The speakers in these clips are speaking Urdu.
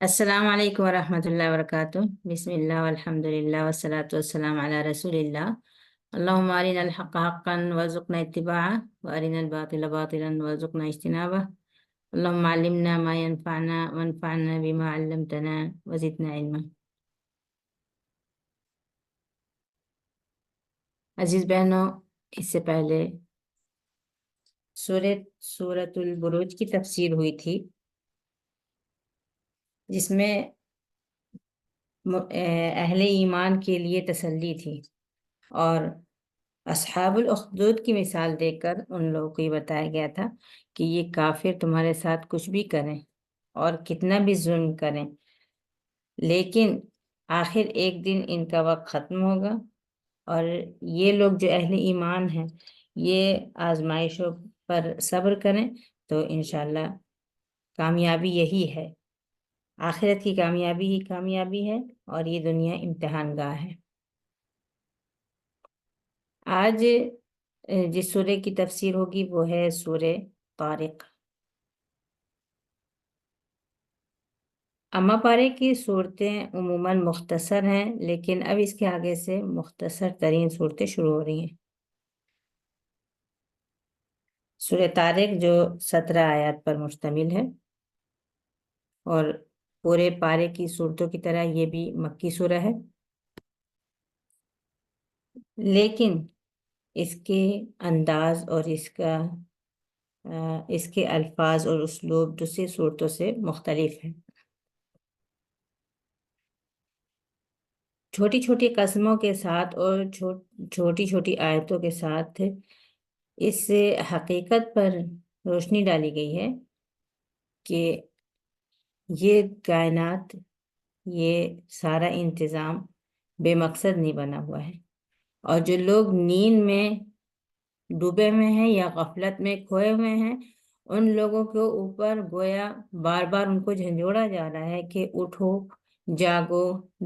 السلام علیکم ورحمۃ اللہ وبرکاتہ۔ بسم اللہ والحمد للہ والصلاۃ والسلام علی رسول اللہ۔ اللہم ارنا الحق حقا وارزقنا اتباعہ وارنا الباطل باطلا وارزقنا اجتنابہ۔ اللہم علمنا ما ينفعنا وانفعنا بما علمتنا وزدنا علما۔ عزیز بہنوں، اس سے پہلے سورۃ البروج کی تفسیر ہوئی تھی، جس میں اہل ایمان کے لیے تسلی تھی اور اصحاب الاخدود کی مثال دے کر ان لوگوں کو یہ بتایا گیا تھا کہ یہ کافر تمہارے ساتھ کچھ بھی کریں اور کتنا بھی ظلم کریں، لیکن آخر ایک دن ان کا وقت ختم ہوگا اور یہ لوگ جو اہل ایمان ہیں یہ آزمائشوں پر صبر کریں تو انشاءاللہ کامیابی یہی ہے، آخرت کی کامیابی ہی کامیابی ہے اور یہ دنیا امتحان گاہ ہے۔ آج جس سورہ کی تفسیر ہوگی وہ ہے سورہ طارق۔ اما پارے کی صورتیں عموماً مختصر ہیں، لیکن اب اس کے آگے سے مختصر ترین صورتیں شروع ہو رہی ہیں۔ سورہ طارق جو 17 آیات پر مشتمل ہے اور پورے پارے کی صورتوں کی طرح یہ بھی مکی سورہ ہے، لیکن اس کے انداز اور اس کے الفاظ اور اسلوب دوسری صورتوں سے مختلف ہیں۔ چھوٹی چھوٹی قسموں کے ساتھ اور چھوٹی چھوٹی آیتوں کے ساتھ اس حقیقت پر روشنی ڈالی گئی ہے کہ یہ کائنات، یہ سارا انتظام بے مقصد نہیں بنا ہوا ہے، اور جو لوگ نیند میں ڈوبے ہوئے ہیں یا غفلت میں کھوئے ہوئے ہیں ان لوگوں کے اوپر گویا بار بار ان کو جھنجھوڑا جا رہا ہے کہ اٹھو، جاگو،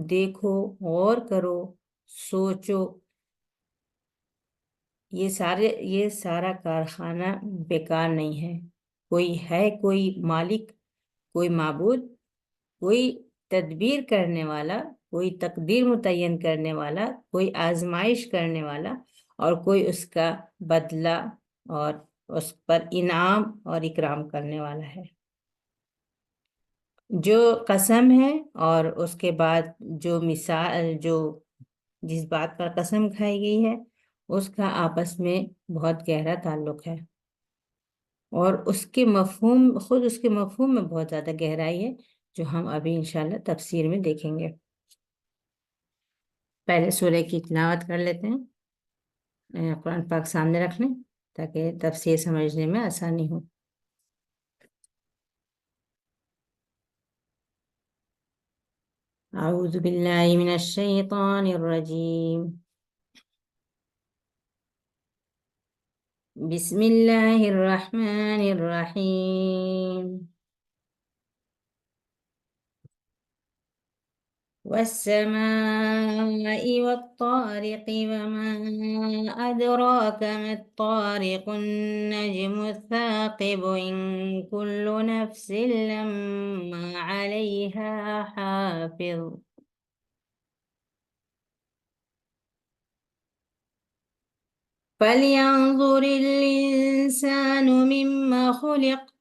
دیکھو، غور کرو، سوچو۔ یہ سارا کارخانہ بیکار نہیں ہے، کوئی مالک، کوئی معبود، کوئی تدبیر کرنے والا، کوئی تقدیر متعین کرنے والا، کوئی آزمائش کرنے والا اور کوئی اس کا بدلہ اور اس پر انعام اور اکرام کرنے والا ہے۔ جو قسم ہے اور اس کے بعد جو مثال، جس بات پر قسم کھائی گئی ہے اس کا آپس میں بہت گہرا تعلق ہے اور اس کے مفہوم میں بہت زیادہ گہرائی ہے، جو ہم ابھی انشاءاللہ تفسیر میں دیکھیں گے۔ پہلے سورہ کی تلاوت کر لیتے ہیں، قرآن پاک سامنے رکھ لیں تاکہ تفسیر سمجھنے میں آسانی ہو۔ اعوذ باللہ من الشیطان الرجیم، بسم اللہ الرحمن الرحیم۔ والسماء والطارق وما أدراك ما الطارق، النجم الثاقب، إن كل نفس لما عليها حافظ۔ فلينظر الإنسان مما خلق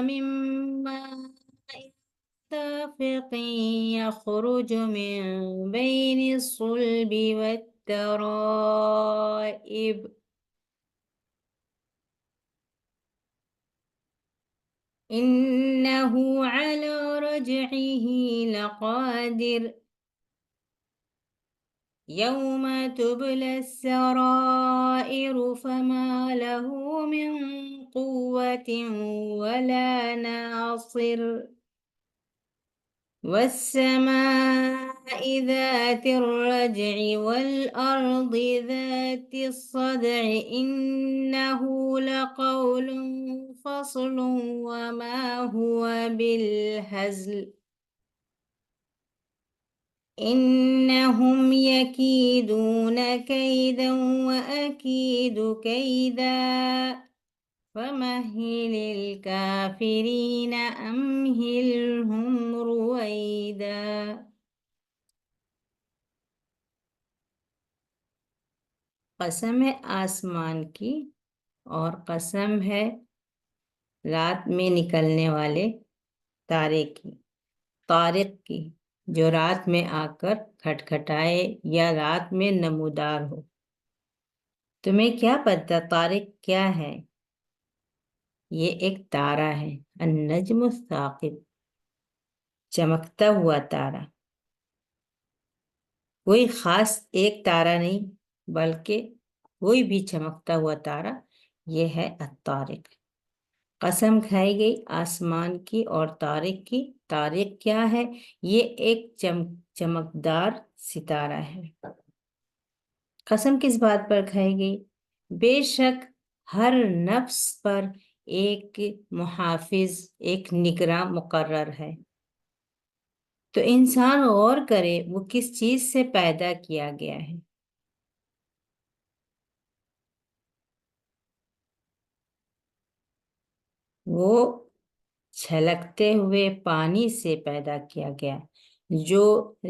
من ماء دافق يخرج من بين الصلب والترائب، إنه على رجعه لقادر، يوم تبلى السرائر فما له من قوة ولا ناصر، والسماء ذات الرجع والأرض ذات الصدع، إنه لقول فصل وما هو بالهزل، إنهم يكيدون كيدا وأكيد كيدا، فَمَهِّلِ الْكَافِرِينَ أَمْهِلْهُمْ رُوَيْدًا۔ قسم ہے آسمان کی اور قسم ہے رات میں نکلنے والے تارے کی، طارق کی، جو رات میں آ کر کھٹکھٹائے یا رات میں نمودار ہو۔ تمہیں کیا پتہ طارق کیا ہے؟ یہ ایک تارا ہے، النجم الثاقب، چمکتا ہوا تارا۔ کوئی خاص ایک تارا نہیں بلکہ کوئی بھی چمکتا ہوا تارا، یہ ہے الطارق۔ قسم کھائی گئی آسمان کی اور طارق کی۔ طارق کیا ہے؟ یہ ایک چمکدار ستارہ ہے۔ قسم کس بات پر کھائی گئی؟ بے شک ہر نفس پر ایک محافظ، ایک نگراں مقرر ہے۔ تو انسان غور کرے وہ کس چیز سے پیدا کیا گیا ہے۔ وہ چھلکتے ہوئے پانی سے پیدا کیا گیا جو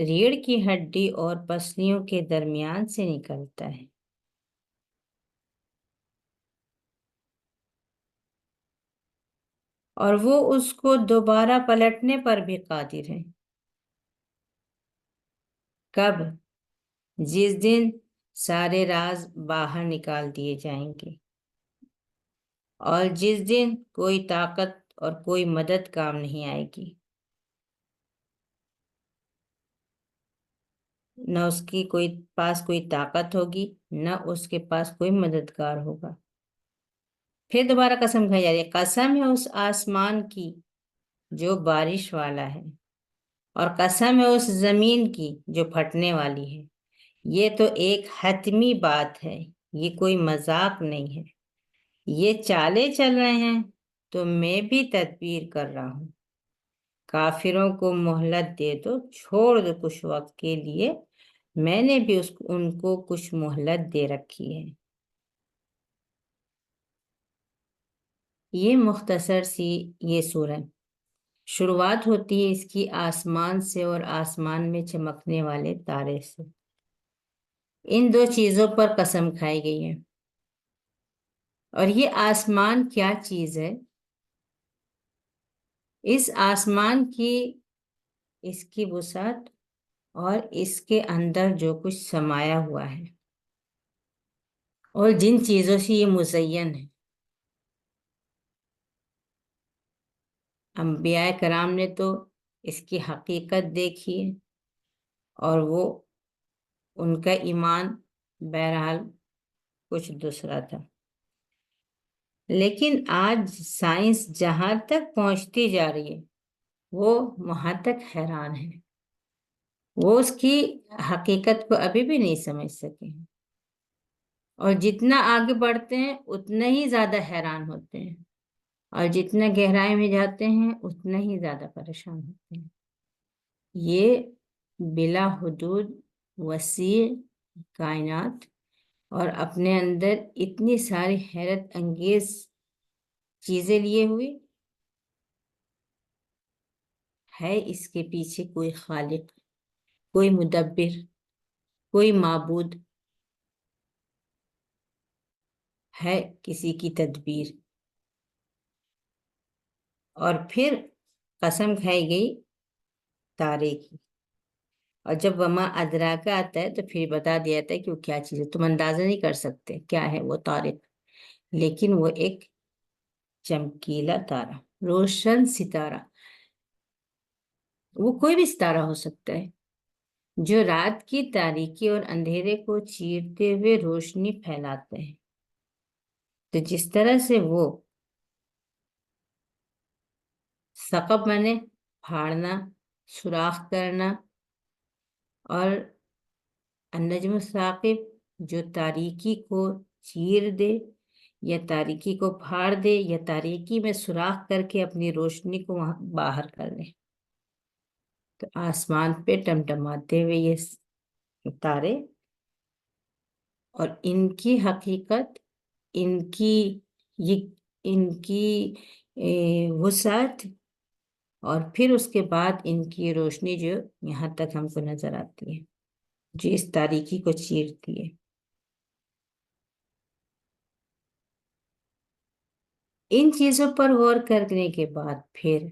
ریڑھ کی ہڈی اور پسلیوں کے درمیان سے نکلتا ہے۔ اور وہ اس کو دوبارہ پلٹنے پر بھی قادر ہے۔ کب؟ جس دن سارے راز باہر نکال دیے جائیں گے اور جس دن کوئی طاقت اور کوئی مدد کام نہیں آئے گی، نہ اس کی پاس کوئی طاقت ہوگی، نہ اس کے پاس کوئی مددگار ہوگا۔ پھر دوبارہ قسم کھائی جا رہی ہے، قسم ہے اس آسمان کی جو بارش والا ہے، اور قسم ہے اس زمین کی جو پھٹنے والی ہے۔ یہ تو ایک حتمی بات ہے، یہ کوئی مذاق نہیں ہے۔ یہ چالے چل رہے ہیں تو میں بھی تدبیر کر رہا ہوں۔ کافروں کو مہلت دے دو، چھوڑ دو کچھ وقت کے لیے، میں نے بھی ان کو کچھ مہلت دے رکھی ہے۔ یہ مختصر سی یہ سورہ شروعات ہوتی ہے اس کی آسمان سے اور آسمان میں چمکنے والے تارے سے۔ ان دو چیزوں پر قسم کھائی گئی ہے۔ اور یہ آسمان کیا چیز ہے؟ اس آسمان کی، اس کی وسعت اور اس کے اندر جو کچھ سمایا ہوا ہے اور جن چیزوں سے یہ مزین ہے۔ انبیاء کرام نے تو اس کی حقیقت دیکھی ہے اور وہ ان کا ایمان بہرحال کچھ دوسرا تھا، لیکن آج سائنس جہاں تک پہنچتی جا رہی ہے وہ وہاں تک حیران ہے، وہ اس کی حقیقت کو ابھی بھی نہیں سمجھ سکے ہیں، اور جتنا آگے بڑھتے ہیں اتنا ہی زیادہ حیران ہوتے ہیں، اور جتنا گہرائی میں جاتے ہیں اتنا ہی زیادہ پریشان ہوتے ہیں۔ یہ بلا حدود وسیع کائنات اور اپنے اندر اتنی ساری حیرت انگیز چیزیں لیے ہوئے ہے، اس کے پیچھے کوئی خالق، کوئی مدبر، کوئی معبود ہے، کسی کی تدبیر۔ اور پھر قسم کھائی گئی تارے کی، اور جب وما ادراکا آتا ہے تو پھر بتا دیا جاتا ہے کہ وہ کیا چیز ہے۔ تم اندازہ نہیں کر سکتے کیا ہے وہ طارق، لیکن وہ ایک چمکیلا تارا، روشن ستارہ، وہ کوئی بھی ستارہ ہو سکتا ہے جو رات کی تاریکی اور اندھیرے کو چیرتے ہوئے روشنی پھیلاتے ہیں۔ تو جس طرح سے وہ ثقب مانے پھاڑنا، سوراخ کرنا، اور النجم الثاقب جو تاریکی کو چیر دے یا تاریکی کو پھاڑ دے یا تاریکی میں سوراخ کر کے اپنی روشنی کو وہاں باہر کر دے، تو آسمان پہ ٹمٹماتے ہوئے یہ تارے، اور ان کی حقیقت، ان کی یہ ان کی وسعت اور پھر اس کے بعد ان کی روشنی جو یہاں تک ہم کو نظر آتی ہے، جو اس تاریکی کو چیرتی ہے۔ ان چیزوں پر غور کرنے کے بعد پھر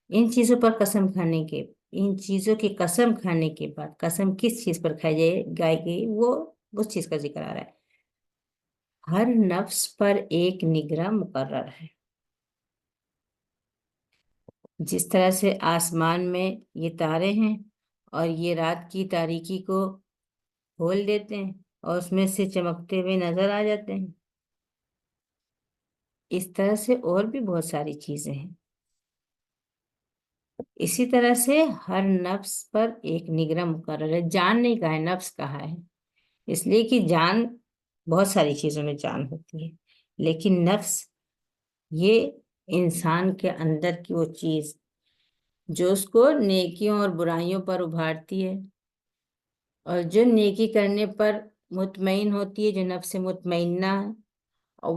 ان چیزوں پر قسم کھانے کے ان چیزوں کی قسم کھانے کے بعد، قسم کس چیز پر کھائی گائی گئی، وہ اس چیز کا ذکر آ رہا ہے۔ ہر نفس پر ایک نگراں مقرر ہے۔ جس طرح سے آسمان میں یہ تارے ہیں اور یہ رات کی تاریکی کو کھول دیتے ہیں اور اس میں سے چمکتے ہوئے نظر آ جاتے ہیں، اس طرح سے اور بھی بہت ساری چیزیں ہیں۔ اسی طرح سے ہر نفس پر ایک نگراں مقرر ہے۔ جان نہیں کہا ہے، نفس کہا ہے، اس لیے کہ جان، بہت ساری چیزوں میں جان ہوتی ہے، لیکن نفس یہ انسان کے اندر کی وہ چیز جو اس کو نیکیوں اور برائیوں پر ابھارتی ہے، اور جو نیکی کرنے پر مطمئن ہوتی ہے، جو نفس مطمئنہ ہے، اور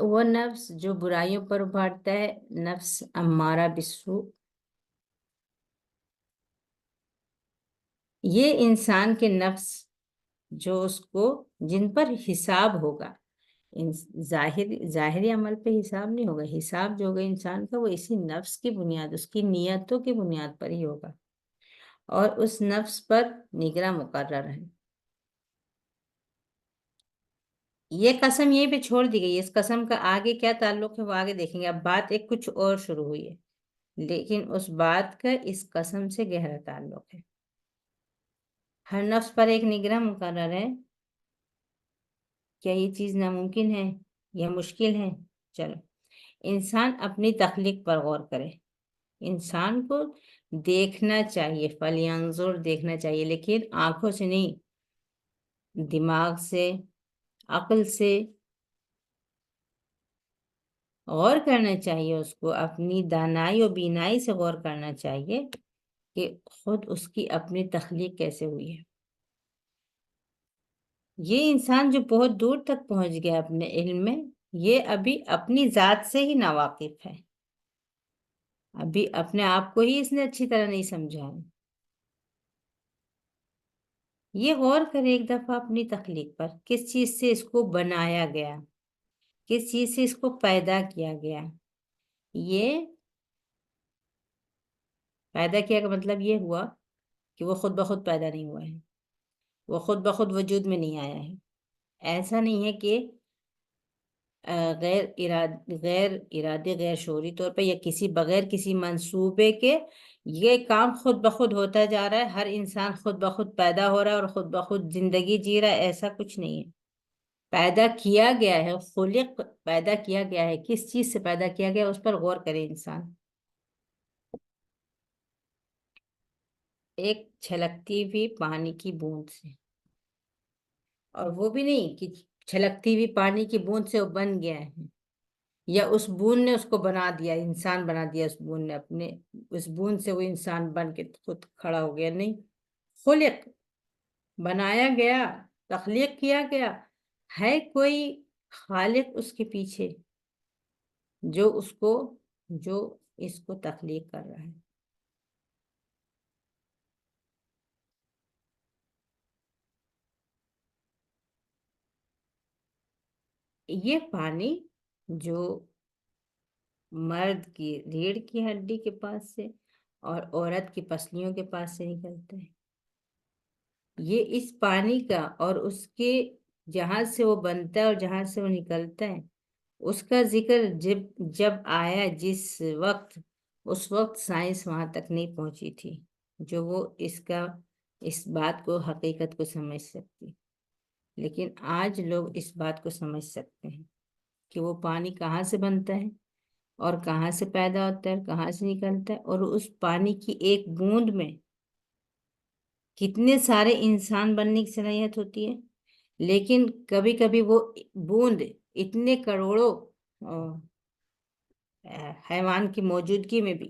وہ نفس جو برائیوں پر ابھارتا ہے، نفس امارہ بالسوء۔ یہ انسان کے نفس جو اس کو جن پر حساب ہوگا، ظاہری عمل پہ حساب نہیں ہوگا، حساب جو ہوگا انسان کا وہ اسی نفس کی بنیاد، اس کی نیتوں کی بنیاد پر ہی ہوگا، اور اس نفس پر نگراں مقرر ہے۔ یہ قسم یہیں پہ چھوڑ دی گئی ہے، اس قسم کا آگے کیا تعلق ہے وہ آگے دیکھیں گے۔ اب بات ایک کچھ اور شروع ہوئی ہے، لیکن اس بات کا اس قسم سے گہرا تعلق ہے۔ ہر نفس پر ایک نگراں مقرر ہے۔ کیا یہ چیز ناممکن ہے یا مشکل ہے؟ چلو، انسان اپنی تخلیق پر غور کرے۔ انسان کو دیکھنا چاہیے، فَلْيَنْظُرْ، دیکھنا چاہیے، لیکن آنکھوں سے نہیں، دماغ سے، عقل سے غور کرنا چاہیے، اس کو اپنی دانائی و بینائی سے غور کرنا چاہیے کہ خود اس کی اپنی تخلیق کیسے ہوئی ہے۔ یہ انسان جو بہت دور تک پہنچ گیا اپنے علم میں، یہ ابھی اپنی ذات سے ہی ناواقف ہے، ابھی اپنے آپ کو ہی اس نے اچھی طرح نہیں سمجھا ہے۔ یہ غور کرے ایک دفعہ اپنی تخلیق پر، کس چیز سے اس کو بنایا گیا، کس چیز سے اس کو پیدا کیا گیا۔ یہ پیدا کیا کا مطلب یہ ہوا کہ وہ خود بخود پیدا نہیں ہوا ہے، وہ خود بخود وجود میں نہیں آیا ہے۔ ایسا نہیں ہے کہ غیر ارادے غیر شعوری طور پہ یا بغیر کسی منصوبے کے یہ کام خود بخود ہوتا جا رہا ہے، ہر انسان خود بخود پیدا ہو رہا ہے اور خود بخود زندگی جی رہا ہے، ایسا کچھ نہیں ہے۔ پیدا کیا گیا ہے، خلق پیدا کیا گیا ہے، کس چیز سے پیدا کیا گیا اس پر غور کرے انسان۔ ایک چھلکتی ہوئی پانی کی بوند سے، اور وہ بھی نہیں کہ چھلکتی ہوئی پانی کی بوند سے وہ بن گیا ہے، یا اس بوند نے اس کو بنا دیا، انسان بنا دیا، اس بوند نے اپنے اس بوند سے وہ انسان بن کے خود کھڑا ہو گیا، نہیں، خلق بنایا گیا، تخلیق کیا گیا ہے، کوئی خالق اس کے پیچھے جو اس کو تخلیق کر رہا ہے۔ یہ پانی جو مرد کی ریڑھ کی ہڈی کے پاس سے اور عورت کی پسلیوں کے پاس سے نکلتا ہے، یہ اس پانی کا اور اس کے جہاں سے وہ بنتا ہے اور جہاں سے وہ نکلتا ہے، اس کا ذکر جب آیا جس وقت، اس وقت سائنس وہاں تک نہیں پہنچی تھی جو وہ اس بات کو، حقیقت کو سمجھ سکتی، لیکن آج لوگ اس بات کو سمجھ سکتے ہیں کہ وہ پانی کہاں سے بنتا ہے اور کہاں سے پیدا ہوتا ہے، کہاں سے نکلتا ہے، اور اس پانی کی ایک بوند میں کتنے سارے انسان بننے کی صلاحیت ہوتی ہے، لیکن کبھی کبھی وہ بوند اتنے کروڑوں حیوان کی موجودگی میں بھی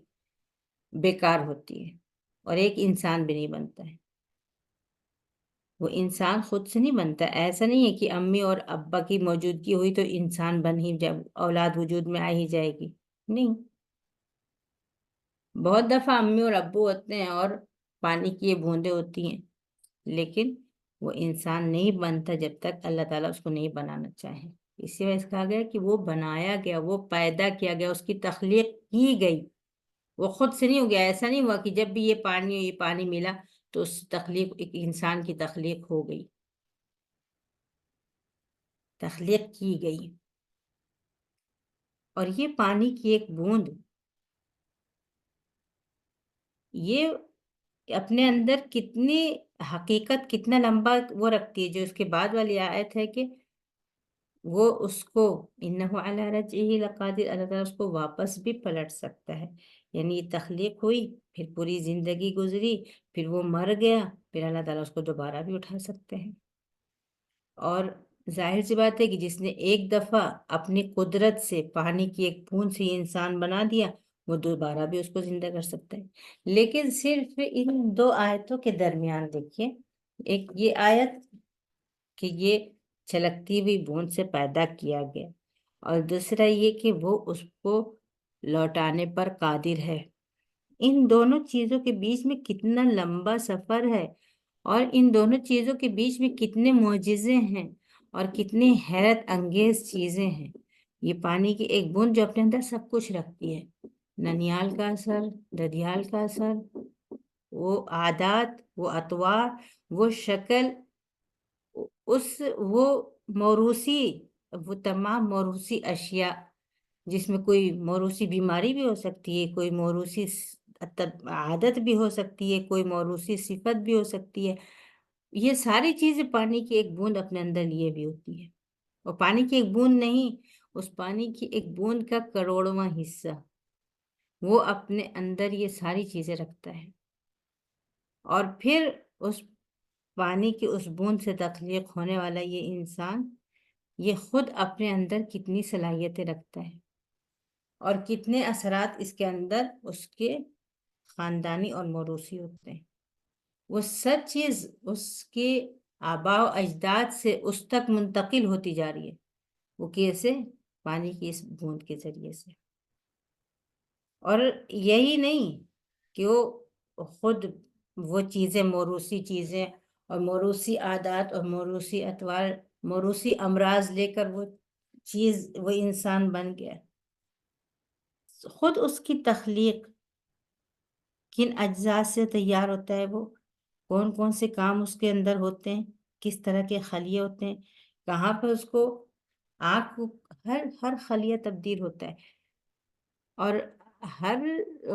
بیکار ہوتی ہے اور ایک انسان بھی نہیں بنتا ہے۔ وہ انسان خود سے نہیں بنتا. ایسا نہیں ہے کہ امی اور ابا کی موجودگی ہوئی تو انسان بن ہی جب اولاد وجود میں آ ہی جائے گی. نہیں. بہت دفعہ امی اور ابو ہوتے ہیں اور پانی کی یہ بوندیں ہوتی ہیں، لیکن وہ انسان نہیں بنتا جب تک اللہ تعالیٰ اس کو نہیں بنانا چاہے. اسی وجہ سے کہا گیا کہ وہ بنایا گیا، وہ پیدا کیا گیا، اس کی تخلیق کی گئی. وہ خود سے نہیں ہو گیا. ایسا نہیں ہوا کہ جب بھی یہ پانی ملا تو اس تخلیق ایک انسان کی تخلیق ہو گئی. تخلیق کی گئی. اور یہ پانی کی ایک بوند یہ اپنے اندر کتنی حقیقت، کتنا لمبا وہ رکھتی ہے. جو اس کے بعد والی آیت ہے کہ وہ اس کو انہ علی رجعہ لقادر، اللہ تعالیٰ اس کو واپس بھی پلٹ سکتا ہے. یعنی یہ تخلیق ہوئی، پھر پوری زندگی گزری، پھر وہ مر گیا، پھر اللہ تعالیٰ اس کو دوبارہ بھی اٹھا سکتے ہیں. اور ظاہر سی بات ہے کہ جس نے ایک دفعہ اپنی قدرت سے پانی کی ایک بوند سے انسان بنا دیا، وہ دوبارہ بھی اس کو زندہ کر سکتا ہے. لیکن صرف ان دو آیتوں کے درمیان دیکھیے، ایک یہ آیت کہ یہ چھلکتی ہوئی بوند سے پیدا کیا گیا، اور دوسرا یہ کہ وہ اس کو لوٹانے پر قادر ہے. ان دونوں چیزوں کے بیچ میں کتنا لمبا سفر ہے، اور ان دونوں چیزوں کے بیچ میں کتنے معجزے ہیں اور کتنی حیرت انگیز چیزیں ہیں. یہ پانی کی ایک بوند جو اپنے اندر سب کچھ رکھتی ہے، ننیال کا اثر، ددیال کا اثر، وہ عادات، وہ اطوار، وہ شکل، وہ موروثی، وہ تمام موروثی اشیاء، جس میں کوئی موروثی بیماری بھی ہو سکتی ہے، کوئی موروثی عادت بھی ہو سکتی ہے، کوئی موروثی صفت بھی ہو سکتی ہے. یہ ساری چیزیں پانی کی ایک بوند اپنے اندر لیے بھی ہوتی ہے. اور پانی کی ایک بوند نہیں، اس پانی کی ایک بوند کا کروڑواں حصہ وہ اپنے اندر یہ ساری چیزیں رکھتا ہے. اور پھر اس پانی کی اس بوند سے تخلیق ہونے والا یہ انسان، یہ خود اپنے اندر کتنی صلاحیتیں رکھتا ہے، اور کتنے اثرات اس کے اندر اس کے خاندانی اور موروثی ہوتے ہیں. وہ سب چیز اس کے آباء و اجداد سے اس تک منتقل ہوتی جا رہی ہے. وہ کیسے؟ پانی کی اس بوند کے ذریعے سے. اور یہی نہیں کہ وہ خود وہ چیزیں، موروثی چیزیں اور موروثی عادات اور موروثی اطوار، موروثی امراض لے کر وہ چیز، وہ انسان بن گیا. خود اس کی تخلیق کن اجزاء سے تیار ہوتا ہے، وہ کون کون سے کام اس کے اندر ہوتے ہیں، کس طرح کے خلیے ہوتے ہیں، کہاں پر اس کو آنکھ، ہر خلیہ تبدیل ہوتا ہے، اور ہر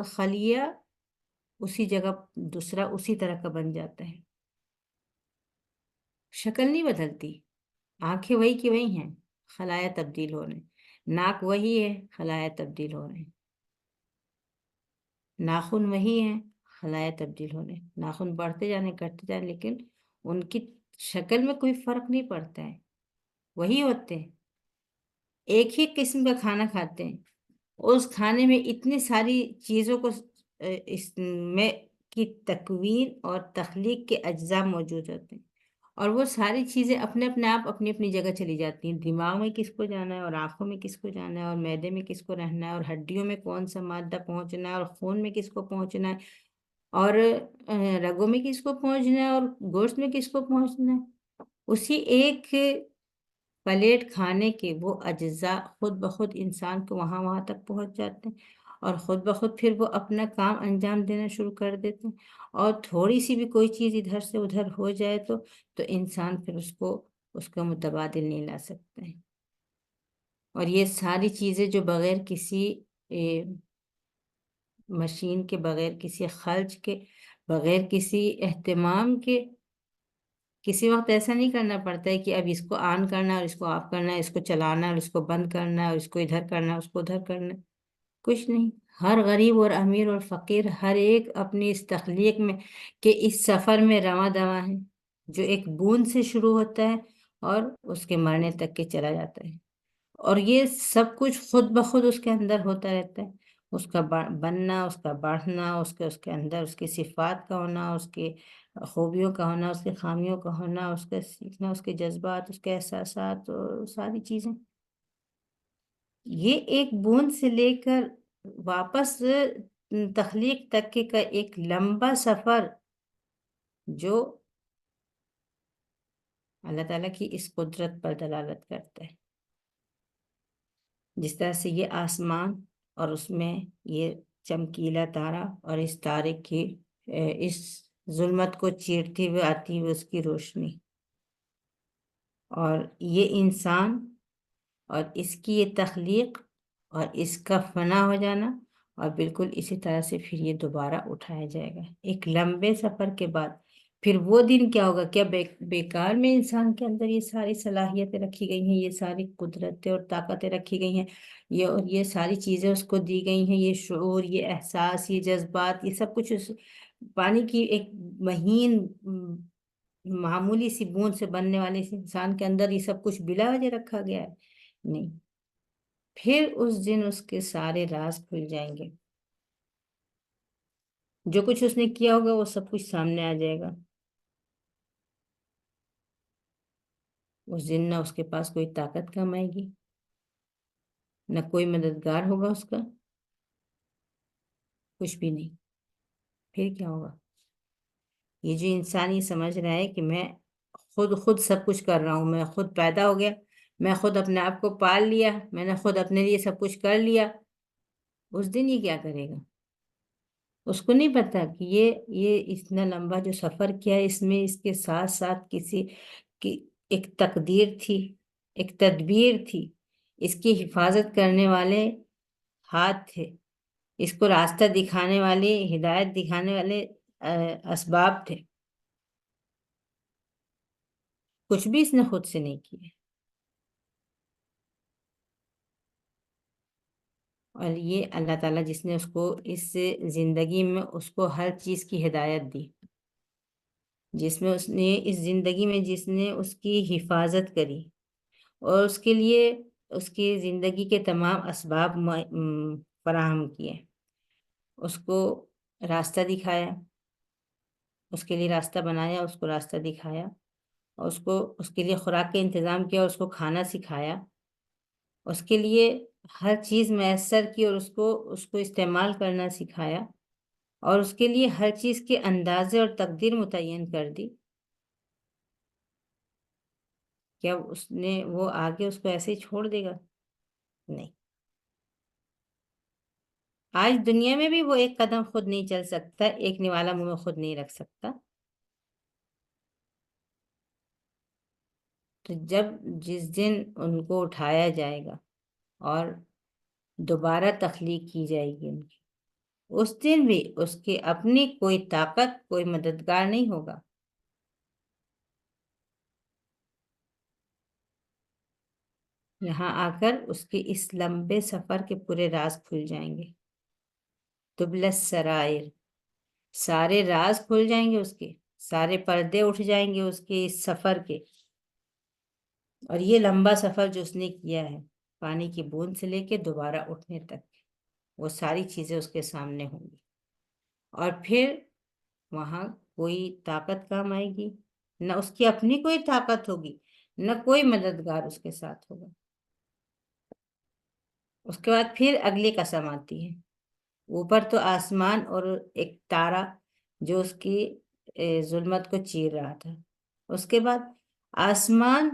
خلیہ اسی جگہ دوسرا اسی طرح کا بن جاتا ہے. شکل نہیں بدلتی، آنکھیں وہی کی وہی ہیں، خلایا تبدیل ہو رہے ہیں. ناک وہی ہے، خلایا تبدیل ہو رہے ہیں. ناخن وہی ہیں، خلایا تبدیل ہو رہے ہیں. ناخن بڑھتے جانے، کٹتے جانے، لیکن ان کی شکل میں کوئی فرق نہیں پڑتا ہے، وہی ہوتے ہیں. ایک ہی قسم کا کھانا کھاتے ہیں، اس کھانے میں اتنی ساری چیزوں کو اس میں کی تکوین اور تخلیق کے اجزاء موجود ہوتے ہیں، اور وہ ساری چیزیں اپنے اپنے آپ اپنی اپنی جگہ چلی جاتی ہیں. دماغ میں کس کو جانا ہے، اور آنکھوں میں کس کو جانا ہے، اور معدے میں کس کو رہنا ہے، اور ہڈیوں میں کون سا مادہ پہنچنا ہے، اور خون میں کس کو پہنچنا ہے، اور رگوں میں کس کو پہنچنا ہے، اور گوشت میں کس کو پہنچنا ہے. اسی ایک پلیٹ کھانے کے وہ اجزاء خود بخود انسان کو وہاں تک پہنچ جاتے ہیں، اور خود بخود پھر وہ اپنا کام انجام دینا شروع کر دیتے ہیں. اور تھوڑی سی بھی کوئی چیز ادھر سے ادھر ہو جائے تو انسان پھر اس کا متبادل نہیں لا سکتے ہیں. اور یہ ساری چیزیں جو بغیر کسی مشین کے، بغیر کسی خرچ کے، بغیر کسی اہتمام کے، کسی وقت ایسا نہیں کرنا پڑتا ہے کہ اب اس کو آن کرنا ہے اور اس کو آف کرنا ہے، اس کو چلانا ہے اور اس کو بند کرنا ہے، اور اس کو ادھر کرنا ہے، اس کو ادھر کرنا ہے. کچھ نہیں. ہر غریب اور امیر اور فقیر، ہر ایک اپنی اس تخلیق میں کہ اس سفر میں رواں دواں ہے، جو ایک بوند سے شروع ہوتا ہے اور اس کے مرنے تک کے چلا جاتا ہے. اور یہ سب کچھ خود بخود اس کے اندر ہوتا رہتا ہے. اس کا بننا، اس کا بڑھنا، اس کے اندر اس کی صفات کا ہونا، اس کے خوبیوں کا ہونا، اس کے خامیوں کا ہونا، اس کا سیکھنا، اس کے جذبات، اس کے احساسات اور ساری چیزیں، یہ ایک بوند سے لے کر واپس تخلیق تک کا ایک لمبا سفر جو اللہ تعالیٰ کی اس قدرت پر دلالت کرتا ہے. جس طرح سے یہ آسمان اور اس میں یہ چمکیلا تارا اور اس تارے کی اس ظلمت کو چیرتے ہوئے آتی ہوئی اس کی روشنی، اور یہ انسان اور اس کی یہ تخلیق اور اس کا فنا ہو جانا، اور بالکل اسی طرح سے پھر یہ دوبارہ اٹھایا جائے گا ایک لمبے سفر کے بعد. پھر وہ دن کیا ہوگا؟ کیا بیکار میں انسان کے اندر یہ ساری صلاحیتیں رکھی گئی ہیں، یہ ساری قدرتیں اور طاقتیں رکھی گئی ہیں، یہ ساری چیزیں اس کو دی گئی ہیں، یہ شعور، یہ احساس، یہ جذبات، یہ سب کچھ اس پانی کی ایک مہین معمولی سی بوند سے بننے والے اس انسان کے اندر یہ سب کچھ بلا وجہ رکھا گیا ہے؟ نہیں. پھر اس دن اس کے سارے راز کھل جائیں گے، جو کچھ اس نے کیا ہوگا وہ سب کچھ سامنے آ جائے گا. اس دن نہ اس کے پاس کوئی طاقت کم آئے گی، نہ کوئی مددگار ہوگا اس کا، کچھ بھی نہیں. پھر کیا ہوگا؟ یہ جو انسان یہ سمجھ رہا ہے کہ میں خود سب کچھ کر رہا ہوں، میں خود پیدا ہو گیا، میں خود اپنے آپ کو پال لیا، میں نے خود اپنے لیے سب کچھ کر لیا، اس دن یہ کیا کرے گا؟ اس کو نہیں پتا کہ یہ اتنا لمبا جو سفر کیا، اس میں اس کے ساتھ ساتھ کسی کی ایک تقدیر تھی، ایک تدبیر تھی، اس کی حفاظت کرنے والے ہاتھ تھے، اس کو راستہ دکھانے والے، ہدایت دکھانے والے اسباب تھے. کچھ بھی اس نے خود سے نہیں کیا. اور یہ اللہ تعالیٰ جس نے اس کو اس زندگی میں اس کو ہر چیز کی ہدایت دی، جس میں اس نے اس زندگی میں جس نے اس کی حفاظت کری اور اس کے لیے اس کی زندگی کے تمام اسباب فراہم کیے، اس کو راستہ دکھایا، اس کے لیے راستہ بنایا، اس کو راستہ دکھایا، اور اس کے لیے خوراک کا انتظام کیا، اس کو کھانا سکھایا، اس کے لیے ہر چیز میسر کی اور اس کو استعمال کرنا سکھایا، اور اس کے لیے ہر چیز کے اندازے اور تقدیر متعین کر دی. کیا وہ آگے اس کو ایسے ہی چھوڑ دے گا؟ نہیں. آج دنیا میں بھی وہ ایک قدم خود نہیں چل سکتا، ایک نوالا منہ میں خود نہیں رکھ سکتا. تو جس دن ان کو اٹھایا جائے گا اور دوبارہ تخلیق کی جائے گی ان کی، اس دن بھی اس کی اپنی کوئی طاقت، کوئی مددگار نہیں ہوگا. یہاں آ کر اس کے اس لمبے سفر کے پورے راز کھل جائیں گے. تبلس سرائر، سارے راز کھل جائیں گے، اس کے سارے پردے اٹھ جائیں گے اس کے اس سفر کے. اور یہ لمبا سفر جو اس نے کیا ہے، پانی کی بوند سے لے کے دوبارہ اٹھنے تک، وہ ساری چیزیں اس کے سامنے ہوں گی. اور پھر وہاں کوئی طاقت کام آئے گی، نہ اس کی اپنی کوئی طاقت ہوگی، نہ کوئی مددگار اس کے ساتھ ہوگا. اس کے بعد پھر اگلی قسم آتی ہے. اوپر تو آسمان اور ایک تارا جو اس کی ظلمت کو چیر رہا تھا، اس کے بعد آسمان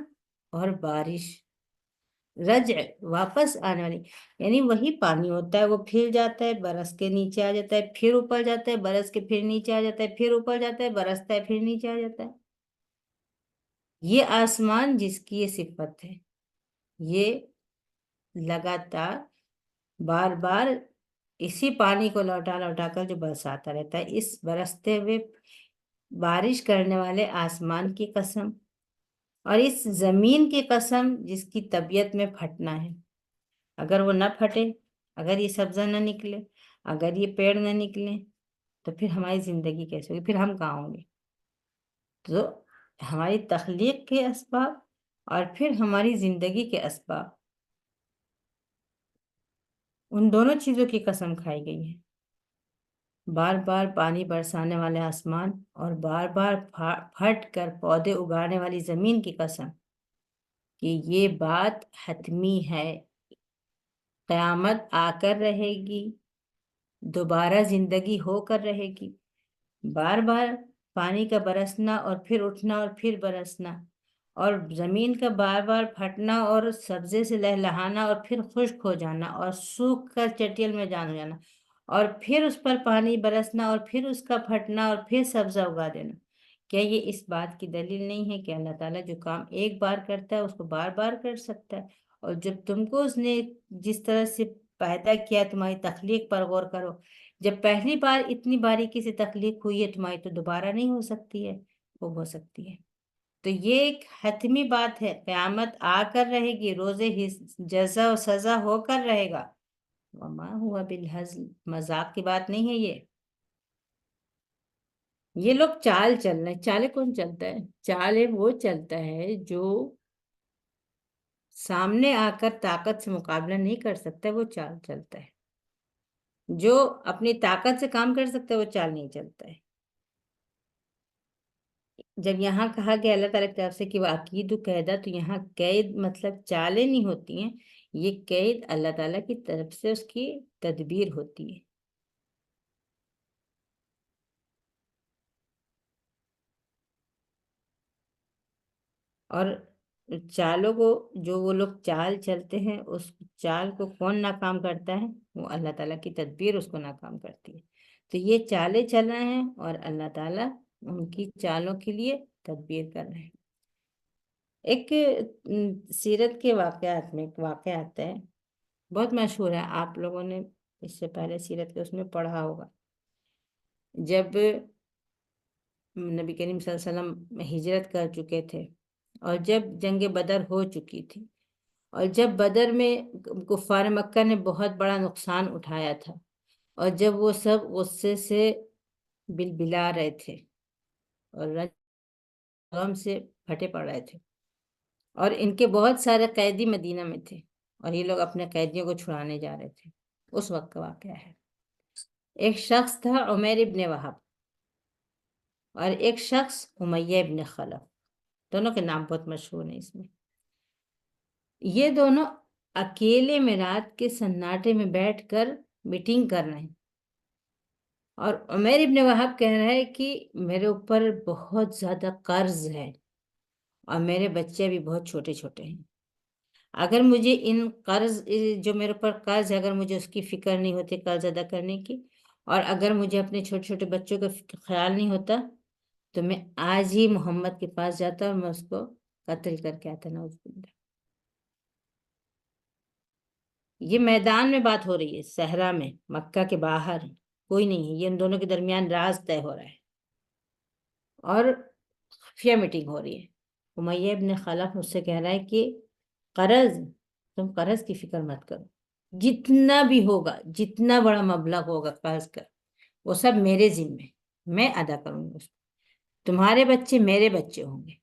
اور بارش، رجع، واپس آنے والی، یعنی وہی پانی ہوتا ہے، وہ پھر جاتا ہے، برس کے نیچے آ جاتا ہے، پھر اوپر جاتا ہے، برس کے پھر نیچے آ جاتا ہے، پھر اوپر جاتا ہے، برستا ہے، پھر نیچے آ جاتا ہے. یہ آسمان جس کی یہ صفت ہے، یہ لگاتار بار بار اسی پانی کو لوٹا لوٹا کر جو برساتا رہتا ہے، اس برستے ہوئے بارش کرنے والے آسمان کی قسم، اور اس زمین کی قسم جس کی طبیعت میں پھٹنا ہے. اگر وہ نہ پھٹے، اگر یہ سبزہ نہ نکلے، اگر یہ پیڑ نہ نکلے، تو پھر ہماری زندگی کیسے ہوگی؟ پھر ہم کہاں ہوں گے؟ تو ہماری تخلیق کے اسباب اور پھر ہماری زندگی کے اسباب، ان دونوں چیزوں کی قسم کھائی گئی ہے. بار بار پانی برسانے والے آسمان اور بار بار پھٹ کر پودے اگانے والی زمین کی قسم کہ یہ بات حتمی ہے، قیامت آ کر رہے گی، دوبارہ زندگی ہو کر رہے گی، بار بار پانی کا برسنا اور پھر اٹھنا اور پھر برسنا، اور زمین کا بار بار پھٹنا اور سبزے سے لہلہانا اور پھر خشک ہو جانا اور سوکھ کر چٹیل میں جانا، اور پھر اس پر پانی برسنا اور پھر اس کا پھٹنا اور پھر سبزہ اگا دینا۔ کیا یہ اس بات کی دلیل نہیں ہے کہ اللہ تعالیٰ جو کام ایک بار کرتا ہے اس کو بار بار کر سکتا ہے؟ اور جب تم کو اس نے جس طرح سے پیدا کیا، تمہاری تخلیق پر غور کرو، جب پہلی بار اتنی باریکی سے تخلیق ہوئی ہے تمہاری، تو دوبارہ نہیں ہو سکتی ہے، وہ ہو سکتی ہے۔ تو یہ ایک حتمی بات ہے، قیامت آ کر رہے گی، روز جزا و سزا ہو کر رہے گا، وما ہوا بالہزل، مذاق کی بات نہیں ہے یہ لوگ چال چل رہے ہیں۔ چالے کون چلتا ہے؟ چالے وہ چلتا ہے جو سامنے آ کر طاقت سے مقابلہ نہیں کر سکتا، وہ چال چلتا ہے۔ جو اپنی طاقت سے کام کر سکتا ہے وہ چال نہیں چلتا ہے۔ جب یہاں کہا گیا اللہ تعالیٰ کی طرف سے کہ وہ عقید و قیدہ، تو یہاں قید مطلب چالیں نہیں ہوتی ہیں، یہ قید اللہ تعالیٰ کی طرف سے اس کی تدبیر ہوتی ہے۔ اور چالوں کو، جو وہ لوگ چال چلتے ہیں، اس چال کو کون ناکام کرتا ہے؟ وہ اللہ تعالیٰ کی تدبیر اس کو ناکام کرتی ہے۔ تو یہ چالیں چل رہے ہیں اور اللہ تعالیٰ ان کی چالوں کے لیے تدبیر کر رہے ہیں۔ ایک سیرت کے واقعات میں ایک واقعہ آتا ہے، بہت مشہور ہے، آپ لوگوں نے اس سے پہلے سیرت کے اس میں پڑھا ہوگا۔ جب نبی کریم صلی اللہ علیہ وسلم ہجرت کر چکے تھے اور جب جنگ بدر ہو چکی تھی، اور جب بدر میں کفار مکہ نے بہت بڑا نقصان اٹھایا تھا، اور جب وہ سب غصے سے بلبلا رہے تھے اور غم سے پھٹے پڑ رہے تھے، اور ان کے بہت سارے قیدی مدینہ میں تھے اور یہ لوگ اپنے قیدیوں کو چھڑانے جا رہے تھے، اس وقت کا واقعہ ہے۔ ایک شخص تھا عمیر ابن وہب، اور ایک شخص امیہ ابن خلف، دونوں کے نام بہت مشہور ہیں اس میں۔ یہ دونوں اکیلے میں رات کے سناٹے میں بیٹھ کر میٹنگ کر رہے ہیں، اور عمیر ابن وہب کہہ رہا ہے کہ میرے اوپر بہت زیادہ قرض ہے اور میرے بچے بھی بہت چھوٹے چھوٹے ہیں، اگر مجھے ان قرض، جو میرے اوپر قرض ہے، اگر مجھے اس کی فکر نہیں ہوتی قرض ادا کرنے کی، اور اگر مجھے اپنے چھوٹے چھوٹے بچوں کا خیال نہیں ہوتا، تو میں آج ہی محمد کے پاس جاتا اور میں اس کو قتل کر کے آتا۔ نعوذ باللہ۔ یہ میدان میں بات ہو رہی ہے، صحرا میں، مکہ کے باہر کوئی نہیں ہے، یہ ان دونوں کے درمیان راز طے ہو رہا ہے اور خفیہ میٹنگ ہو رہی ہے۔ امیہ ابن خلف مجھ سے کہہ رہا ہے کہ قرض، تم قرض کی فکر مت کرو، جتنا بھی ہوگا، جتنا بڑا مبلغ ہوگا قرض کا، وہ سب میرے ذمے، میں ادا کروں گا اس کو۔ تمہارے بچے میرے بچے ہوں گے،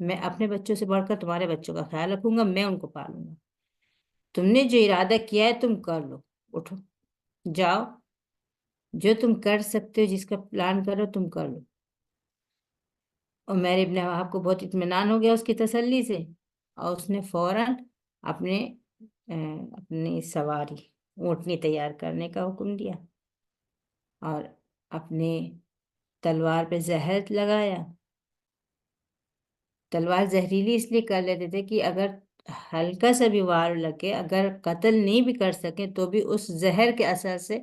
میں اپنے بچوں سے بڑھ کر تمہارے بچوں کا خیال رکھوں گا، میں ان کو پالوں گا۔ تم نے جو ارادہ کیا ہے تم کر لو، اٹھو جاؤ، جو تم کر سکتے ہو، جس کا پلان کرو تم کر لو۔ اور میرے ابن وہاب کو بہت اطمینان ہو گیا اس کی تسلی سے، اور اس نے فوراً اپنی سواری اونٹنی تیار کرنے کا حکم دیا اور اپنے تلوار پہ زہر لگایا۔ تلوار زہریلی اس لیے کر لیتے تھے کہ اگر ہلکا سا بھی وار لگے، اگر قتل نہیں بھی کر سکیں تو بھی اس زہر کے اثر سے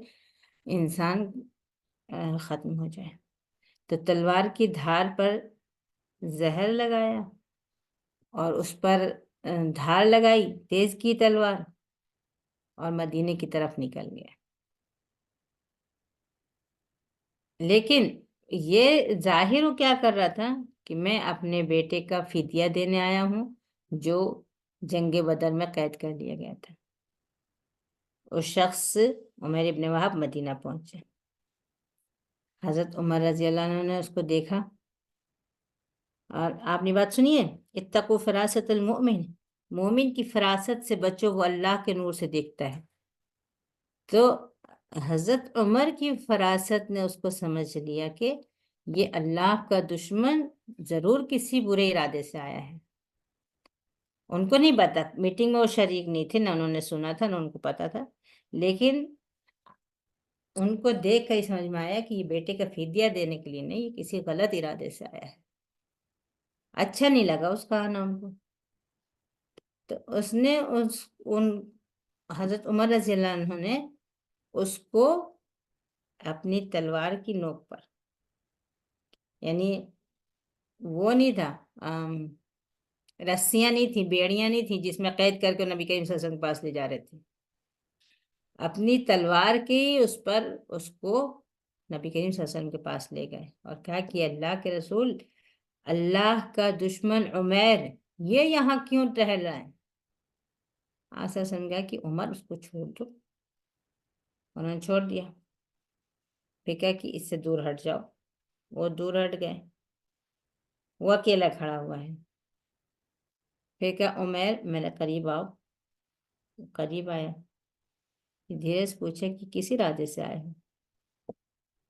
انسان ختم ہو جائے۔ تو تلوار کی دھار پر زہر لگایا اور اس پر دھار لگائی، تیز کی تلوار، اور مدینے کی طرف نکل گیا۔ لیکن یہ ظاہر وہ کیا کر رہا تھا کہ میں اپنے بیٹے کا فدیہ دینے آیا ہوں جو جنگ بدر میں قید کر لیا گیا تھا۔ اس شخص عمیر ابن وہب مدینہ پہنچے، حضرت عمر رضی اللہ عنہ نے اس کو دیکھا، اور آپ نے بات سنیے، اتقوا فراست المؤمن، مومن کی فراست سے بچو، وہ اللہ کے نور سے دیکھتا ہے۔ تو حضرت عمر کی فراست نے اس کو سمجھ لیا کہ یہ اللہ کا دشمن ضرور کسی برے ارادے سے آیا ہے. ان کو نہیں پتا، میٹنگ میں وہ شریک نہیں تھے، نہ انہوں نے سنا تھا نہ ان کو پتا تھا، لیکن ان کو دیکھ کر سمجھ میں آیا کہ یہ بیٹے کا فدیہ دینے کے لیے نہیں، یہ کسی غلط ارادے سے آیا ہے. اچھا نہیں لگا اس کا آنا ان کو. تو اس نے حضرت عمر رضی اللہ عنہ نے اس کو اپنی تلوار کی نوک پر، یعنی وہ نہیں تھا، رسیاں نہیں تھیں، بیڑیاں نہیں تھیں جس میں قید کر کے نبی کریم صلی اللہ علیہ وسلم کے پاس لے جا رہے تھے، اپنی تلوار کی اس پر اس کو نبی کریم صلی اللہ علیہ وسلم کے پاس لے گئے اور کہا کہ اللہ کے رسول، اللہ کا دشمن عمیر یہ یہاں کیوں ٹہل رہا ہے؟ آسا سمجھا کہ عمر اس کو چھوڑ دو. انہوں نے چھوڑ دیا، پھر کہا کہ اس سے دور ہٹ جاؤ. وہ دور ہٹ گئے، وہ اکیلا کھڑا ہوا ہے. پھر کہا عمیر میرے قریب آؤ. قریب آیا، دھیرے سے پوچھا کہ کس ارادے سے آئے ہو؟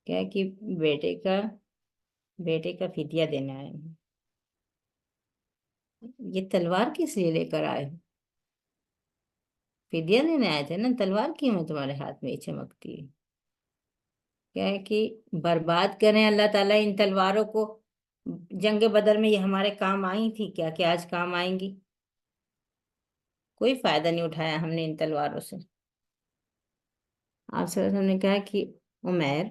کہا کہ بیٹے کا فدیہ دینے آئے ہوں. یہ تلوار کس لیے لے کر آئے ہو؟ فدیہ لینے آئے تھے نا، تلوار کیوں ہے تمہارے ہاتھ میں چمکتی ہے؟ کیا ہے کہ برباد کریں اللہ تعالیٰ ان تلواروں کو. جنگ بدر میں یہ ہمارے کام آئی تھی، کیا کہ آج کام آئیں گی؟ کوئی فائدہ نہیں اٹھایا ہم نے ان تلواروں سے. آپ صلی اللہ علیہ وسلم نے کہا کہ عمیر،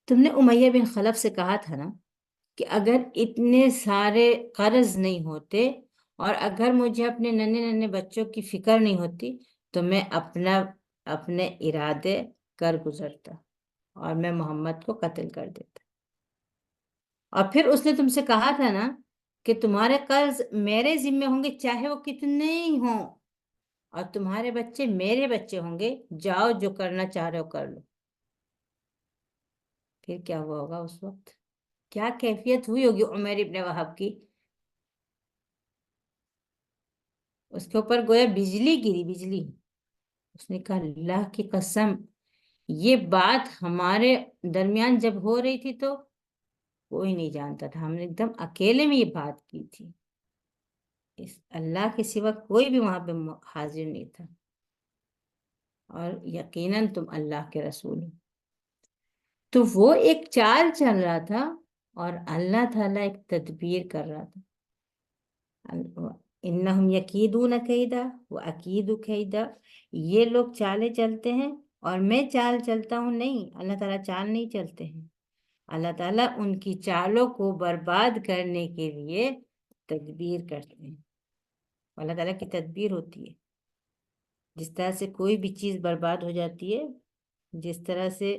تم نے امیہ بن خلف سے کہا تھا نا کہ اگر اتنے سارے قرض نہیں ہوتے اور اگر مجھے اپنے ننھے ننھے بچوں کی فکر نہیں ہوتی تو میں اپنے ارادے کر گزرتا اور میں محمد کو قتل کر دیتا. اور پھر اس نے تم سے کہا تھا نا کہ تمہارے قرض میرے ذمے ہوں گے چاہے وہ کتنے ہی ہوں، اور تمہارے بچے میرے بچے ہوں گے، جاؤ جو کرنا چاہ رہے ہو کر لو. پھر کیا ہوا ہوگا اس وقت؟ کیا کیفیت ہوئی ہوگی عمیر ابن وہب کی؟ اس کے اوپر گویا بجلی گری، بجلی. اس نے کہا اللہ کی قسم، یہ بات ہمارے درمیان جب ہو رہی تھی تو کوئی نہیں جانتا تھا، ہم نے ایک دم اکیلے میں یہ بات کی تھی، اس اللہ کے سوا کوئی بھی وہاں پہ حاضر نہیں تھا، اور یقیناً تم اللہ کے رسول ہو. تو وہ ایک چال چل رہا تھا اور اللہ تعالیٰ ایک تدبیر کر رہا تھا. انہم یکیدون کیدا واکید کیدا، یہ لوگ چالیں چلتے ہیں اور میں چال چلتا ہوں. نہیں، اللہ تعالیٰ چال نہیں چلتے ہیں، اللہ تعالیٰ ان کی چالوں کو برباد کرنے کے لیے تدبیر کرتے ہیں. اللہ تعالیٰ کی تدبیر ہوتی ہے. جس طرح سے کوئی بھی چیز برباد ہو جاتی ہے، جس طرح سے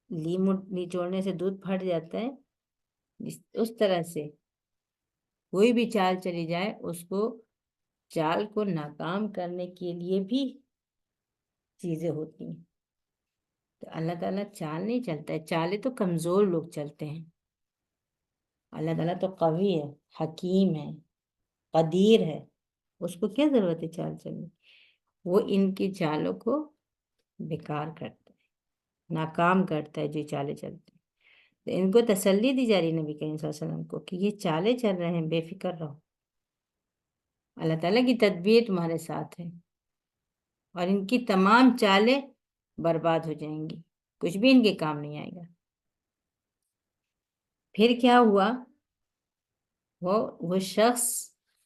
لیمو نچوڑنے سے دودھ پھٹ جاتا ہے، اس طرح سے کوئی بھی چال چلی جائے اس کو چال کو ناکام کرنے کے لیے بھی چیزیں ہوتی ہیں. تو اللہ تعالیٰ چال نہیں چلتا ہے، چالیں تو کمزور لوگ چلتے ہیں. اللہ تعالیٰ تو قوی ہے، حکیم ہے، قدیر ہے، اس کو کیا ضرورت ہے چال چلنے؟ وہ ان کی چالوں کو بیکار کرتا ہے، ناکام کرتا ہے جو چالیں چلتے ہیں. تو ان کو تسلی دی جا رہی نبی کریم صلی اللہ علیہ وسلم کو کہ یہ چالیں چل رہے ہیں، بے فکر رہو، اللہ تعالیٰ کی تدبیر تمہارے ساتھ ہے اور ان کی تمام چالیں برباد ہو جائیں گی، کچھ بھی ان کے کام نہیں آئے گا. پھر کیا ہوا؟ وہ شخص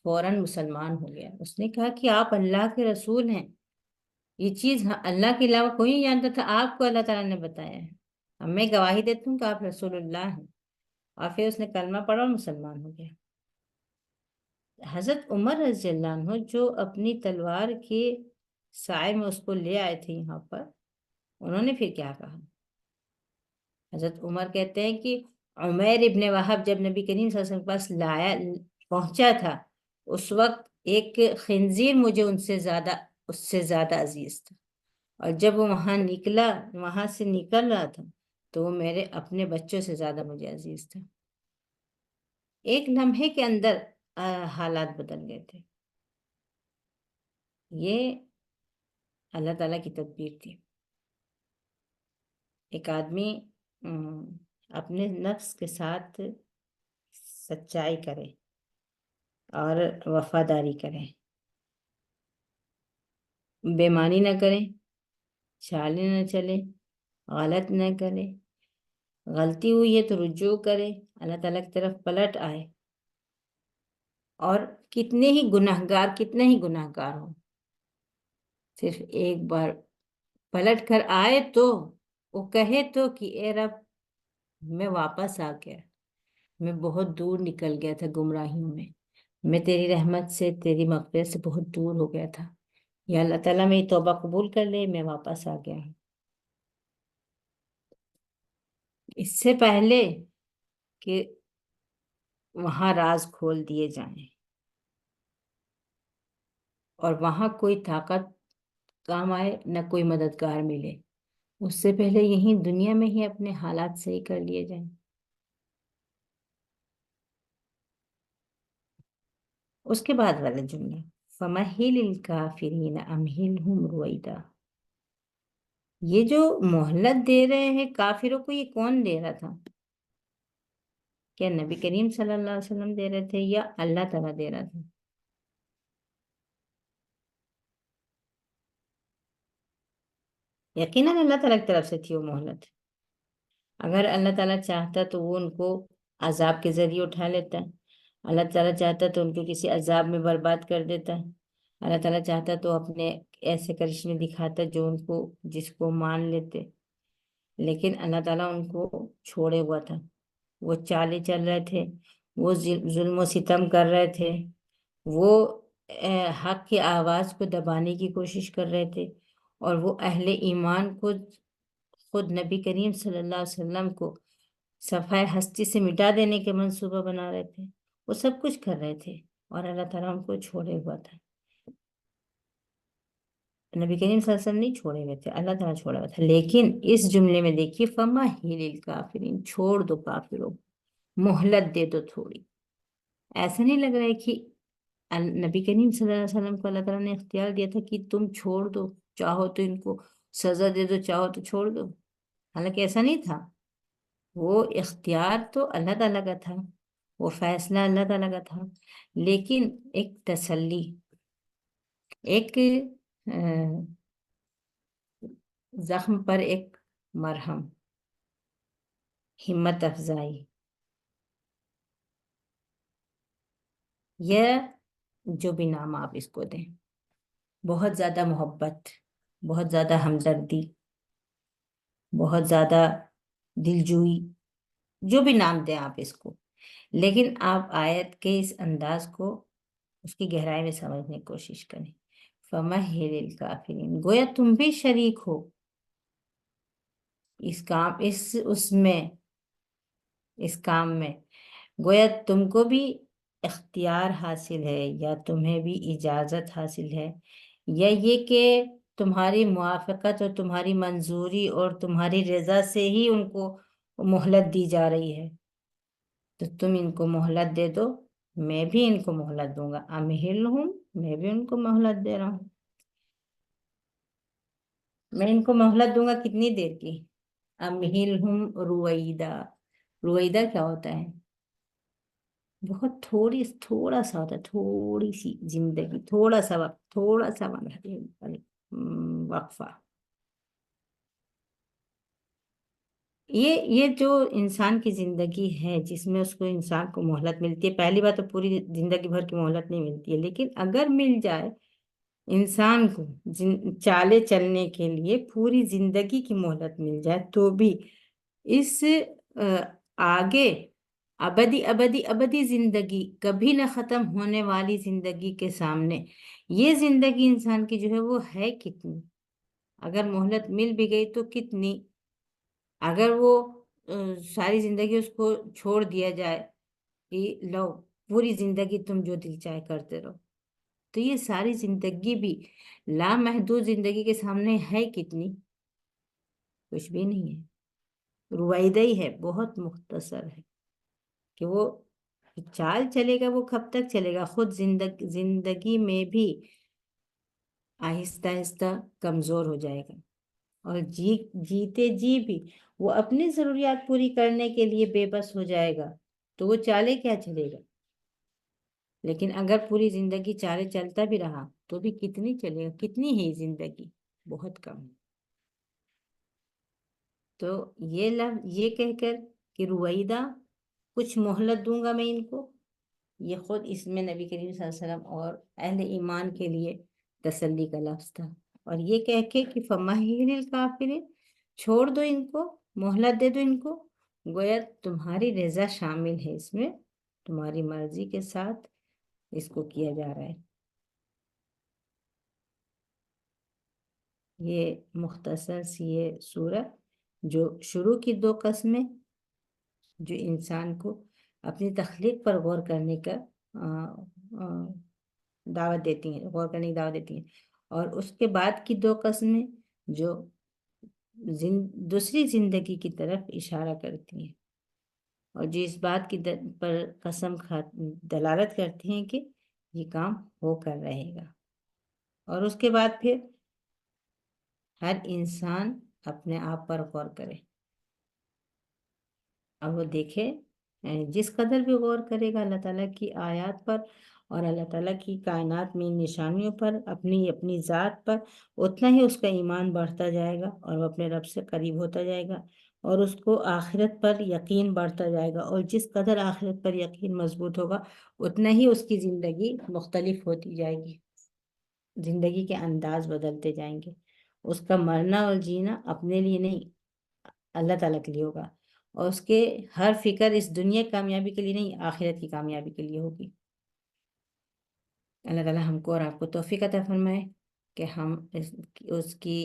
فوراً مسلمان ہو گیا. اس نے کہا کہ آپ اللہ کے رسول ہیں. یہ چیز اللہ کے علاوہ کوئی نہیں جانتا تھا، آپ کو اللہ تعالیٰ نے بتایا ہے. اب میں گواہی دیتا ہوں کہ آپ رسول اللہ ہیں. اور پھر اس نے کلمہ پڑھا اور مسلمان ہو گیا. حضرت عمر رضی اللہ عنہ جو اپنی تلوار کے سائے میں اس کو لے آئے تھے یہاں پر، انہوں نے پھر کیا کہا؟ حضرت عمر کہتے ہیں کہ عمیر ابن وہب جب نبی کریم صلی اللہ علیہ وسلم کے پاس پہنچا تھا، اس وقت ایک خنزیر مجھے اس سے زیادہ عزیز تھا، اور جب وہ وہاں سے نکل رہا تھا تو وہ میرے اپنے بچوں سے زیادہ مجھے عزیز تھا. ایک لمحے کے اندر حالات بدل گئے تھے. یہ اللہ تعالیٰ کی تدبیر تھی۔ ایک آدمی اپنے نفس کے ساتھ سچائی کرے اور وفاداری کرے، بےمانی نہ کرے، چالیں نہ چلے، غلط نہ کرے، غلطی ہوئی ہے تو رجوع کرے، اللہ تعالیٰ کی طرف پلٹ آئے، اور کتنے ہی گناہ گار ہو، صرف ایک بار پلٹ کر آئے تو وہ کہے تو کہ اے رب میں واپس آ گیا، میں بہت دور نکل گیا تھا گمراہیوں میں تیری رحمت سے، تیری مغفرت سے بہت دور ہو گیا تھا، یا اللہ تعالیٰ میری توبہ قبول کر لے، میں واپس آ گیا ہوں۔ اس سے پہلے کہ وہاں راز کھول دیے جائیں اور وہاں کوئی طاقت کام آئے، نہ کوئی مددگار ملے، اس سے پہلے یہیں دنیا میں ہی اپنے حالات صحیح کر لیے جائیں۔ اس کے بعد والا جملہ فَمَهِّلِ الْكَافِرِينَ أَمْهِلْهُمْ رُوَيْدًا، یہ جو مہلت دے رہے ہیں کافروں کو، یہ کون دے رہا تھا؟ کیا نبی کریم صلی اللہ علیہ وسلم دے رہے تھے یا اللہ تعالیٰ دے رہا تھا؟ یقیناً اللہ تعالیٰ کی طرف سے تھی وہ مہلت۔ اگر اللہ تعالیٰ چاہتا تو وہ ان کو عذاب کے ذریعے اٹھا لیتا، اللہ تعالیٰ چاہتا تو ان کو کسی عذاب میں برباد کر دیتا، اللہ تعالیٰ چاہتا تو اپنے ایسے کرشمے دکھاتا جو ان کو جس کو مان لیتے، لیکن اللہ تعالیٰ ان کو چھوڑے ہوا تھا، وہ چالے چل رہے تھے، وہ ظلم و ستم کر رہے تھے، وہ حق کی آواز کو دبانے کی کوشش کر رہے تھے، اور وہ اہل ایمان کو خود نبی کریم صلی اللہ علیہ وسلم کو صفحہ ہستی سے مٹا دینے کے منصوبہ بنا رہے تھے، وہ سب کچھ کر رہے تھے، اور اللہ تعالیٰ ان کو چھوڑے ہوا تھا۔ نبی کریم صلی اللہ علیہ وسلم نہیں چھوڑے ہوئے تھے، اللہ تعالیٰ چھوڑا ہوا تھا، لیکن اس جملے میں دیکھیے فَمَهِّلِ الْكَافِرِينَ، چھوڑ دو کافروں، مہلت دے دو تھوڑی۔ ایسا نہیں لگ رہا ہے کہ نبی کریم صلی اللہ علیہ وسلم کو اللہ تعالیٰ نے اختیار دیا تھا کہ تم چھوڑ دو، چاہو تو ان کو سزا دے دو، چاہو تو چھوڑ دو، حالانکہ ایسا نہیں تھا۔ وہ اختیار تو اللہ تعالیٰ کا تھا، وہ فیصلہ اللہ تعالیٰ کا تھا، لیکن ایک تسلی، ایک زخم پر ایک مرہم، ہمت افزائی، یہ جو بھی نام آپ اس کو دیں، بہت زیادہ محبت، بہت زیادہ ہمدردی، بہت زیادہ دلجوئی، جو بھی نام دیں آپ اس کو، لیکن آپ آیت کے اس انداز کو اس کی گہرائی میں سمجھنے کی کوشش کریں۔ فَمَهِّلِ الْكَافِرِينَ، گویا تم بھی شریک ہو اس کام میں، گویا تم کو بھی اختیار حاصل ہے، یا تمہیں بھی اجازت حاصل ہے، یا یہ کہ تمہاری موافقت اور تمہاری منظوری اور تمہاری رضا سے ہی ان کو مہلت دی جا رہی ہے، تو تم ان کو مہلت دے دو، میں بھی ان کو مہلت دوں گا، امہلہم، میں بھی ان کو مہلت دے رہا ہوں، میں ان کو مہلت دوں گا کتنی دیر کی؟ امہلہم رویدا، رویدا کیا ہوتا ہے؟ بہت تھوڑا سا ہوتا ہے، تھوڑی سی زندگی، تھوڑا سا وقت، تھوڑا سا وقفہ۔ یہ جو انسان کی زندگی ہے جس میں اس کو انسان کو مہلت ملتی ہے، پہلی بات تو پوری زندگی بھر کی مہلت نہیں ملتی ہے، لیکن اگر مل جائے انسان کو چالے چلنے کے لیے پوری زندگی کی مہلت مل جائے، تو بھی اس آگے ابدی ابدی ابدی زندگی، کبھی نہ ختم ہونے والی زندگی کے سامنے یہ زندگی انسان کی جو ہے وہ ہے کتنی؟ اگر مہلت مل بھی گئی تو کتنی؟ اگر وہ ساری زندگی اس کو چھوڑ دیا جائے کہ لو پوری زندگی تم جو دل چاہے کرتے رہو، تو یہ ساری زندگی بھی لامحدود زندگی کے سامنے ہے کتنی؟ کچھ بھی نہیں ہے، رویدہ ہی ہے، بہت مختصر ہے، کہ وہ چال چلے گا وہ کب تک چلے گا؟ خود زندگی میں بھی آہستہ آہستہ کمزور ہو جائے گا، اور جیتے جی بھی وہ اپنی ضروریات پوری کرنے کے لیے بے بس ہو جائے گا، تو وہ چالے کیا چلے گا؟ لیکن اگر پوری زندگی چالے چلتا بھی رہا تو بھی کتنی چلے گا؟ کتنی ہے زندگی؟ بہت کم۔ تو یہ کہہ کر کہ رویدہ کچھ مہلت دوں گا میں ان کو، یہ خود اس میں نبی کریم صلی اللہ علیہ وسلم اور اہل ایمان کے لیے تسلی کا لفظ تھا۔ اور یہ کہہ کے کہ فَمَهِّلِ الْكَافِرِينَ، چھوڑ دو ان کو، مہلت دے دو ان کو، گویا تمہاری رضا شامل ہے اس میں، تمہاری مرضی کے ساتھ اس کو کیا جا رہا ہے۔ یہ مختصر سی یہ سورت جو شروع کی 2 قسمیں جو انسان کو اپنی تخلیق پر غور کرنے کا دعوت دیتی ہیں، غور کرنے کی دعوت دیتی ہیں، اور اس کے بعد کی 2 قسمیں جو دوسری زندگی کی طرف اشارہ کرتی ہیں، اور جو اس بات کی پر قسم دلالت کرتی ہیں کہ یہ کام ہو کر رہے گا۔ اور اس کے بعد پھر ہر انسان اپنے آپ پر غور کرے، اب وہ دیکھے جس قدر بھی غور کرے گا اللہ تعالیٰ کی آیات پر اور اللہ تعالیٰ کی کائنات میں نشانیوں پر، اپنی ذات پر، اتنا ہی اس کا ایمان بڑھتا جائے گا اور وہ اپنے رب سے قریب ہوتا جائے گا، اور اس کو آخرت پر یقین بڑھتا جائے گا، اور جس قدر آخرت پر یقین مضبوط ہوگا اتنا ہی اس کی زندگی مختلف ہوتی جائے گی، زندگی کے انداز بدلتے جائیں گے، اس کا مرنا اور جینا اپنے لیے نہیں اللہ تعالیٰ کے لیے ہوگا، اور اس کے ہر فکر اس دنیا کی کامیابی کے لیے نہیں آخرت کی کامیابی کے لیے ہوگی۔ اللہ تعالیٰ ہم کو اور آپ کو توفیق عطا فرمائے کہ ہم اس کی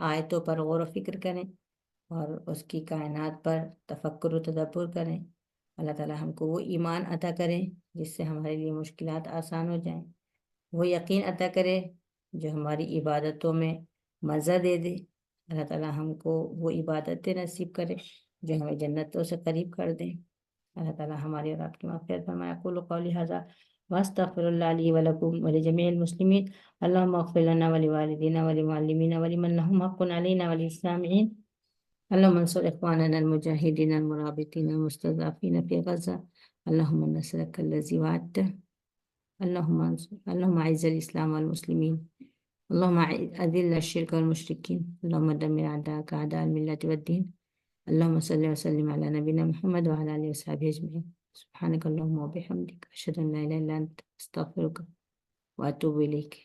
آیتوں پر غور و فکر کریں اور اس کی کائنات پر تفکر و تدبر کریں۔ اللہ تعالیٰ ہم کو وہ ایمان عطا کریں جس سے ہمارے لیے مشکلات آسان ہو جائیں، وہ یقین عطا کرے جو ہماری عبادتوں میں مزہ دے دے۔ اللہ تعالیٰ ہم کو وہ عبادتیں نصیب کرے جو ہمیں جنتوں سے قریب کر دیں۔ اللہ تعالیٰ ہماری اور آپ کی مغفرت فرمائے۔ اقول قولی ھذا واستغفر اللہ لی ولکم ولجمیع المسلمین۔ اللہم اغفر لنا ولوالدینا ولمعلمین ولمن لہم حق علینا وللسامعین۔ اللہم انصر اخواننا المجاہدین المرابطین المستضعفین فی غزہ۔ اللہم نصرک الذی وعدتہ۔ اللہم اعز الاسلام والمسلمین، اللہم اذل الشرک والمشرکین، اللہم دمر اعداءک اعداء الملت والدین۔ اللہم صلی وسلم علی نبینا محمد وعلی آلہ وصحبہ اجمعین۔ سبحانک اللہم وبحمدک، اشہد ان لا الہ الا انت، استغفرک واتوب الیک۔